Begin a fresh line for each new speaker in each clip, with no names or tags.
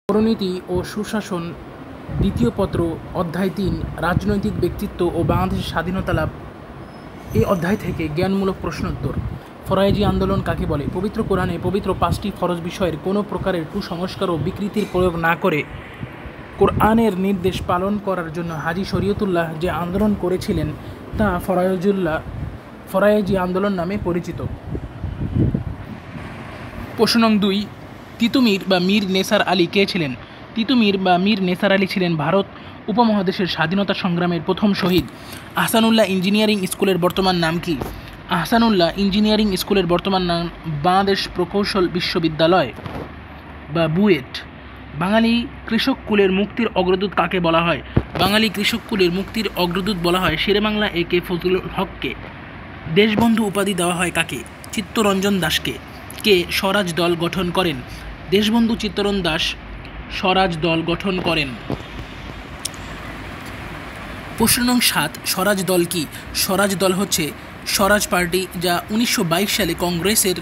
পৌরনীতি ও সুশাসন দ্বিতীয় পত্র অধ্যায় ৩ রাজনৈতিক ব্যক্তিত্ব ও বাংলাদেশের স্বাধীনতা লাভ। এই অধ্যায় থেকে জ্ঞানমূলক প্রশ্নোত্তর। ফরায়েজি আন্দোলন কাকে বলে? পবিত্র কোরআনে পবিত্র ৫টি ফরজ বিষয়ের কোনো প্রকারের কুসংস্কার ও বিকৃতির প্রয়োগ না করে কোরআনের নির্দেশ পালন করার জন্য হাজী শরীয়তুল্লাহ যে আন্দোলন করেছিলেন তা ফরায়েজি আন্দোলন নামে পরিচিত। প্রশ্ন নং ২, তিতুমির বা মীর নেসার আলী কে ছিলেন? তিতুমির বা মীর নেসার আলী ছিলেন ভারত উপমহাদেশের স্বাধীনতা সংগ্রামের প্রথম শহীদ। আহসানুল্লাহ ইঞ্জিনিয়ারিং স্কুলের বর্তমান নাম কি? আহসানুল্লাহ ইঞ্জিনিয়ারিং স্কুলের বর্তমান নাম বাংলাদেশ প্রকৌশল বিশ্ববিদ্যালয় বা বুয়েট। বাঙালি কৃষক কুলের মুক্তির অগ্রদূত কাকে বলা হয়? বাঙালি কৃষক কুলের মুক্তির অগ্রদূত বলা হয় শেরেবাংলা একে ফজলুল হককে। দেশবন্ধু উপাধি দেওয়া হয় কাকে? চিত্তরঞ্জন দাসকে। কে স্বরাজ দল গঠন করেন? দেশবন্ধু চিত্তরঞ্জন দাস স্বরাজ দল গঠন করেন। প্রশ্ন নং ৭, স্বরাজ দল কি? স্বরাজ দল হচ্ছে স্বরাজ পার্টি, যা ১৯২২ সালে কংগ্রেসের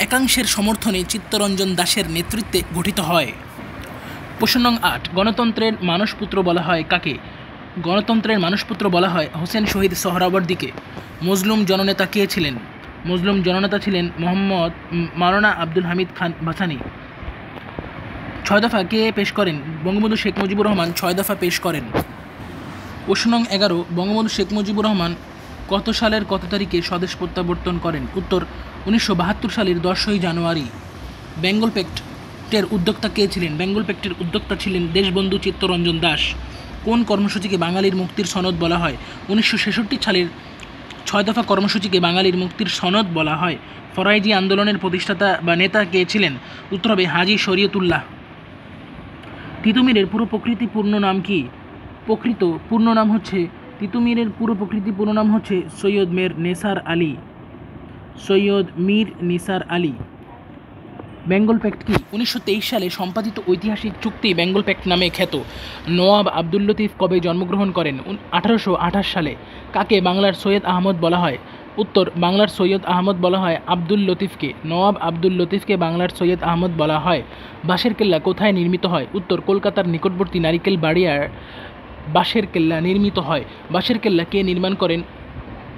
একাংশের সমর্থনে চিত্তরঞ্জন দাসের নেতৃত্বে গঠিত হয়। প্রশ্ন নং ৮, গণতন্ত্রের মানসপুত্র বলা হয় কাকে? গণতন্ত্রের মানসপুত্র বলা হয় হোসেন শহীদ সোহরাওয়ার্দীকে। মজলুম জননেতা কে ছিলেন? মজলুম জননেতা ছিলেন মাওলানা আব্দুল হামিদ খান ভাসানী। ৬ দফা কে পেশ করেন? বঙ্গবন্ধু শেখ মুজিবুর রহমান ৬ দফা পেশ করেন। প্রশ্ন নং ১১, বঙ্গবন্ধু শেখ মুজিবুর রহমান কত সালের কত তারিখে স্বদেশ প্রত্যাবর্তন করেন? উত্তর ১৯৭২ সালের ১০ই জানুয়ারি। বেঙ্গল প্যাক্টের উদ্যোক্তা কে ছিলেন? বেঙ্গল প্যাক্টের উদ্যোক্তা ছিলেন দেশবন্ধু চিত্তরঞ্জন দাস। কোন কর্মসূচিকে বাঙালির মুক্তির সনদ বলা হয়? ১৯৬৬ সালের ৬ দফা কর্মসূচিকে বাঙালির মুক্তির সনদ বলা হয়। ফরায়েজি আন্দোলনের প্রতিষ্ঠাতা বা নেতা কে ছিলেন? উত্তর হবে হাজী শরীয়তুল্লাহ। তিতুমিরের পুরো প্রকৃতি পূর্ণ নাম কি? তিতুমিরের পুরো প্রকৃতি পূর্ণ নাম হচ্ছে সৈয়দ মীর নিসার আলী। বেঙ্গল প্যাক্ট কি? ১৯২৩ সালে সম্পাদিত ঐতিহাসিক চুক্তি বেঙ্গল প্যাক্ট নামে খ্যাত। নওয়াব আব্দুল লতিফ কবে জন্মগ্রহণ করেন? ১৮২৮ সালে। কাকে বাংলার সৈয়দ আহমদ বলা হয়? উত্তর, বাংলার সৈয়দ আহমদ বলা হয় আব্দুল লতিফকে। নওয়াব আব্দুল লতিফকে বাংলার সৈয়দ আহমদ বলা হয়। বাঁশের কেল্লা কোথায় নির্মিত হয়? উত্তর, কলকাতার নিকটবর্তী নারিকেল বাড়িয়ার বাঁশের কেল্লা নির্মিত হয়। বাঁশের কেল্লা কে নির্মাণ করেন?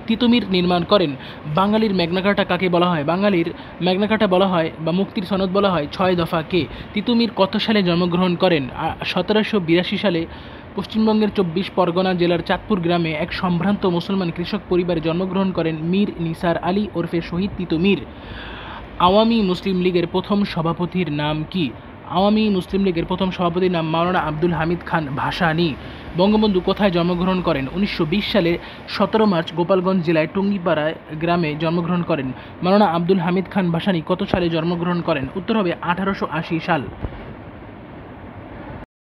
তিতুমির নির্মাণ করেন। বাঙালির ম্যাগনা কার্টা কাকে বলা হয়? বাঙালির ম্যাগনা কার্টা বলা হয় বা মুক্তির সনদ বলা হয় ৬ দফা কে। তিতুমির কত সালে জন্মগ্রহণ করেন? ১৭৮২ সালে পশ্চিমবঙ্গের ২৪ পরগনা জেলার চাঁদপুর গ্রামে এক সম্ভ্রান্ত মুসলমান কৃষক পরিবারে জন্মগ্রহণ করেন মীর নিসার আলী ওরফে শহীদ তিতুমির। আওয়ামী মুসলিম লীগের প্রথম সভাপতির নাম কি? আওয়ামী মুসলিম লীগের প্রথম সভাপতির নাম মাওলানা আব্দুল হামিদ খান ভাসানী। বঙ্গবন্ধু কোথায় জন্মগ্রহণ করেন? ১৯২০ সালের ১৭ মার্চ গোপালগঞ্জ জেলায় টুঙ্গিপাড়া গ্রামে জন্মগ্রহণ করেন। মাওলানা আব্দুল হামিদ খান ভাসানী কত সালে জন্মগ্রহণ করেন? উত্তর হবে ১৮৮০ সাল।